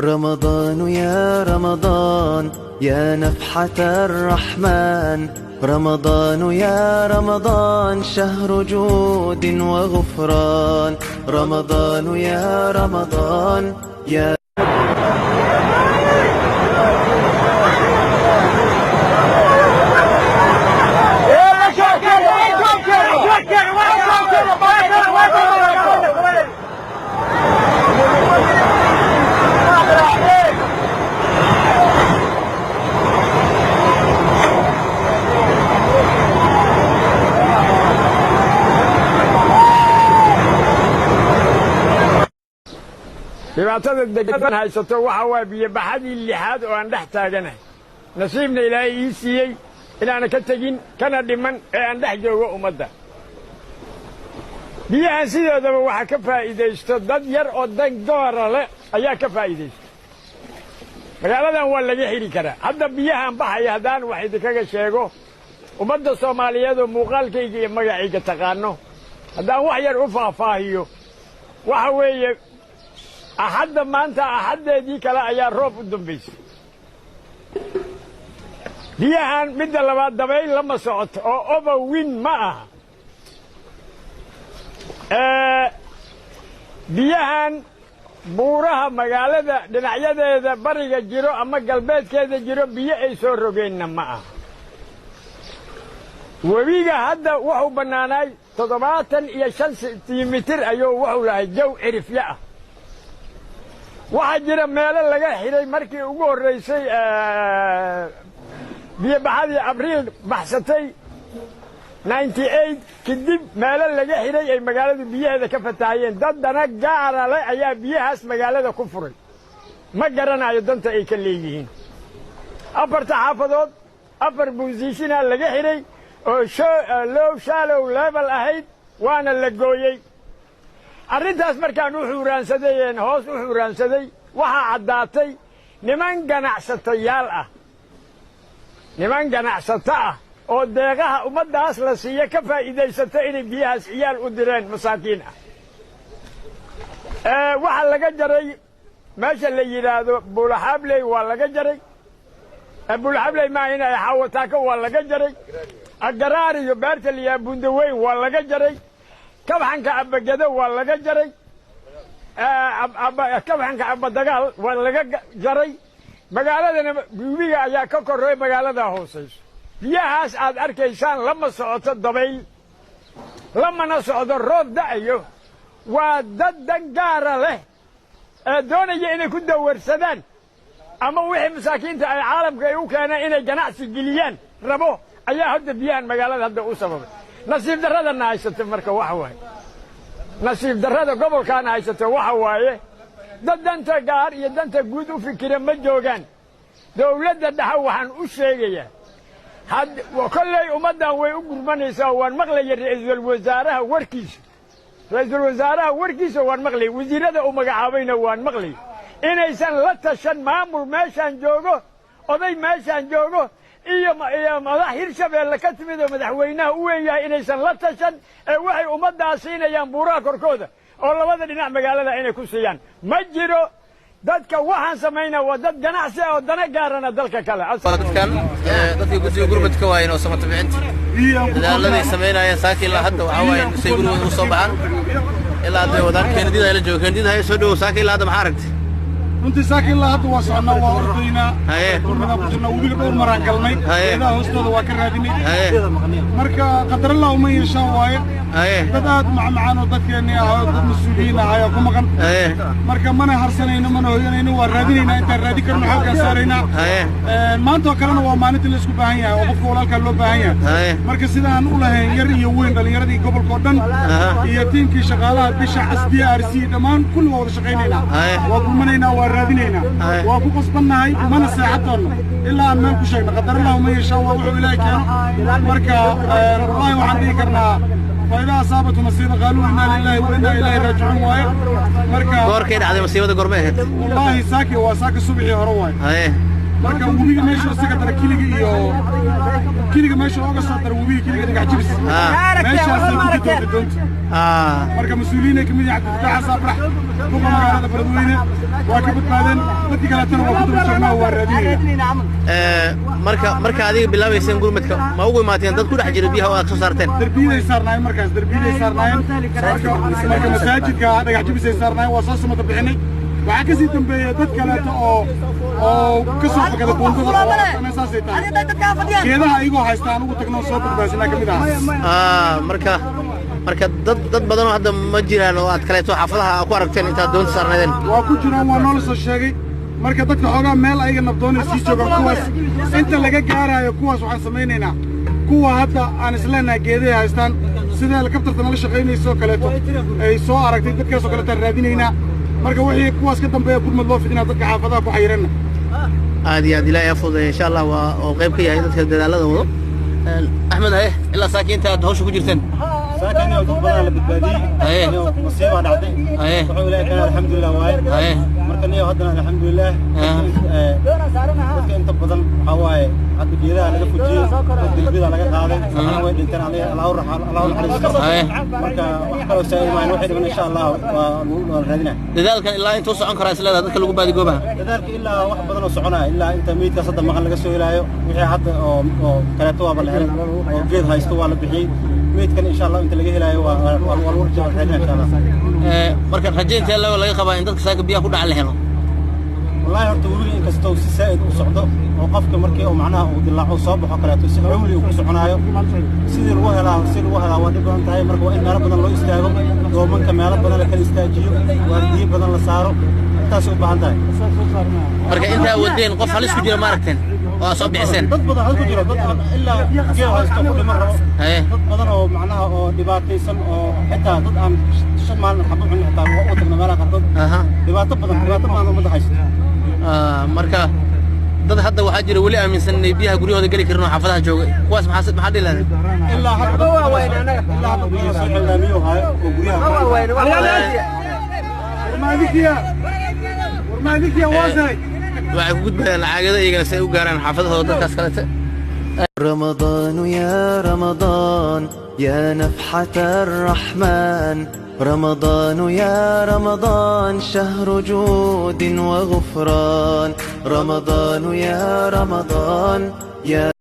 رمضان يا رمضان يا نفحة الرحمن، رمضان يا رمضان شهر جود وغفران، رمضان يا رمضان يا dhibaatada degan haysato waxa waa biyo baxadii lixaad oo aan dhex taaganahay nasiibna ilaahay ii siiyey inaana ka tegin kana dhiman ee aan dhex joogo ummadda biyahan sidoodaba waxa ka faa'iidaysto dad yar oo dan doora leh ayaa ka faa'iidaysta magaaladan waa laga xidhi karaa hadda biyahan baxaya haddaan wax idinkaga sheego ummadda soomaaliyeed oo muuqaalkayga iyo magacayga taqaano haddaan wax yar u faahfaahiyo waxa weeye axadda maanta axaddeedii kale ayaa roob u dambaysay biyahan midda labaad dabayl lama socoto oo overwin ma aha biyahan buuraha magaalada dhinacyadeeda bariga jiro ama galbeedkeeda jiro biyo ay soo rogeenna ma aha webiga hadda wuxuu bannaanaay 75 sentimitir ayuu wuxuu lahay jaw cirifyo ah waxaa jira meelo laga xidhay markii ugu horraysay biyo baxadii abriil baxsatay 98 kadib meelo laga xidhay ay magaaladu biyaheeda ka fatahayeen dad dana gaara leh ayaa biyahaas magaalada ku furay ma garanayo danta ay ka leeyihiin afarta xaafadood afar buusishinaa laga xidhay oo low shallow level ahayd waana la gooyey arrintaas markaan u xuuraansadayeen hoos u xuuraansaday waxaa caddaatay niman ganacsato ah oo deeqaha ummaddaas la siiya ka faa'iidaysato inay biyahaas ciyaal u direen masaakiin ah waxaa laga jaray meesha la yidhaahdo buulaxaabley waa laga jaray buulaxaabley maaha inay xaawataaka waa laga jaray agaraar iyo beerta liyaa bundaweyn waa laga jaray kabxanka abagado waa laga jaray kabxanka abadagaal waa laga jaray magaaladana webiga ayaa ka korreey magaalada hoosayso biyahaas aad arkaysaan lama socoto dabayl lamana socdo roob da'ayo waa dad dan gaara leh ee doonaya inay ku dawarsadaan ama wixii masaakiinta ay caalamka ay u keeneen inay ganacsi geliyaan rabo ayaa hadda biyahan magaalada hadda u sababay nasiib darradana haysato marka waxa waaye nasiib darrada gobolkaana haysato waxa waaye dad danta gaar iyo danta guud u fikira ma joogaan dawladda dhexe waxaan u sheegayaa kolley ummaddan way u gurmanaysaa waan maqlaya ra'iisul wasaaraha warkiisa waan maqlay wasiirada uu magacaabayna waan maqlay inaysan la tashan maamul meeshaan joogo oday meeshaan joogo iyo madax hirshabeelle ka timid oo madaxweynaha u weyn yahay inaysan la tashan ee waxay ummaddaa siinayaan buuraha korkooda oo labada dhinac magaalada inay ku siiyaan ma jiro dadka waxaan samaynaa waa dad ganacsi ah oo dana gaarana dalka kale dadkii guddiga gurmadka waayeen oo samata bixinta dadaalladay samaynayeen saakii ilaa hadda waxaa waaye say gurmud u soo baxaan ilaa hadday wadaan keenadiida ay la joogo keenadiida haya soo dhowow saakii ilaa hadda maxaa aragtay runtii saakiin ilaa hadda waa soconaa waa ordaynaa gurmadaa ku jirnaa webiga dhowr maraan galnay geedaha hoostooda waa ka raadinay marka qadarallah uma yeeshaan waaye dad aad macmacaan oo dadkeennii ah oo dad mas-uuliyiin ah ayaa ku maqan marka mana harsanayno mana hoyanayno waa raadinaynaa intaan raadin karno xalkaan saaraynaa maantoo kalena waa maalintii la isku baahan yahay oo qofka walaalkaa loo baahan yahay marka sidaan u lahayn yar iyo weyn dhallinyaradii gobolka oo dhan iyo tiimkii shaqaalaha bisha cas DRC dhammaan kulli waa wada shaqaynaynaa waa gurmanaynaa waa raadinaynaa waa ku qasbannahay mana seexatoonna ilaa aan meel ku sheegno qadarallah uma yeeshaan waa wuxuu ilaahay keeno marka wallaahi waxaan dhihi karnaa فإذا أصابت مصيبة قالوا إنا لله وإنا إليه راجعون وايد مركا goorkay dhacday masiibada gormeed والله ساكي وساكي صبحي هروي marka webiga meesha isaga dara kiliga meesha looga soo daro webiga kiliga dhagax jibis meeshaas ay ku jirto doonta marka mas'uuliyiin ay kamid yihiin Cabdi Sabrax kuwa magaalada Beledweyne waa ka badbaadeen dadkii kale tan waa ku daba joognaa waa raadinayna marka adiga bilaabayseen gurmadka ma ugu imaateen dad ku dhex jira biyaha oo aad soo saarteen darbiiday saarnaayeen markaas marka masaajidka dhagax jibis ay saarnaayeen waa soo samada bixinay waxaa ka sii dambeeyay dad kaleeto oo ka soo fakada buundada oo saasay tahay geedaha ayagoo haystaan ugu tagnoo soo badbaadinaa ka mid ah marka dad badan oo hadda ma jiraan oo aad kaleeto xaafadaha ku aragteen intaad doonta saarnaydeen waa ku jiraan waa noola soo sheegay marka dadka xoogaa meel ayaga nabdoonay sii joogaan kuwaas inta laga gaarayo kuwaas waxaan samaynaynaa kuwa hadda aan isleenahay geedahay haystaan sida helikabtarta nala shaqaynayso kaleeto ay soo aragtay dadkaasoo kaleetaan raadinaynaa marka wixii kuwaas ka dambeeya gurmad loo fidinaa dadka xaafadaha ku xayiranna aad iyo aad ilaahay afuudaya insha allah waa oo qayb ka yahay dadka dadaalada wado axmed haye ilaa saakiinta aad hawsha ku jirteen ساكن يوم تقبل على بدبادي مصيبة نعدي وحول لك الحمد لله وايد مركني وهدنا الحمد لله أنت بدل حواي عند كذا على فوجي البيض على هذا أنا وين أنت عليه الله مركا وحكوا سائل ما نوحد من إن شاء الله وهذينا لذلك إلا أنت توصل عنك رأس الله هذا كله قبادي جوبها لذلك إلا واحد بدل وصعنا إلا أنت ميت كصد ما خلق السوي لا وحي حتى كرتوا بالهرم وجيد هاي استوى على بحي ميت كان إن شاء الله أنت لقيه لا والورجة والحاجة إن شاء الله مركا رجعت يلا ولا يخبا إن تساق بيها كل على هنا والله هرتولي إنك استوى سائد وصعده وقفك مركي ومعناه ودلعوا صاب وحكرات وسعولي وكسعنايو سير وهلا ودب أنت هاي مركو إن ربنا الله يستاجو ومن كمال بدنا لك يستاجيو وردي بدنا لصاروا تاسو بعنداي مركا أنت ودين قف هلس كجرا ماركتين وأصاب حسين ضد بدنا هذا كجرا ضد إلا جيها استوى مرة ضد بدنا ومعناه دباتي سن حتى ضد عن شمال حبوا عن حتى وقتنا ما راح ضد دبات ما مدحش marka dad hadda waxa jira wali aaminsan inay biyaha guriyooda gali karno xaafadaha jooga kuwaas maxaa dhilaan ilaa hadda waa weyn anaga ilaa hadda biyo soo xilnaamiyo hayo oo guriyaha warmaadikiya waasay waxay ku gudbayaan lacaagada iyagana si ay u gaaraan xaafadahooda dadkaas kale رمضان يا رمضان يا نفحة الرحمن رمضان يا رمضان شهر جود وغفران رمضان يا رمضان يا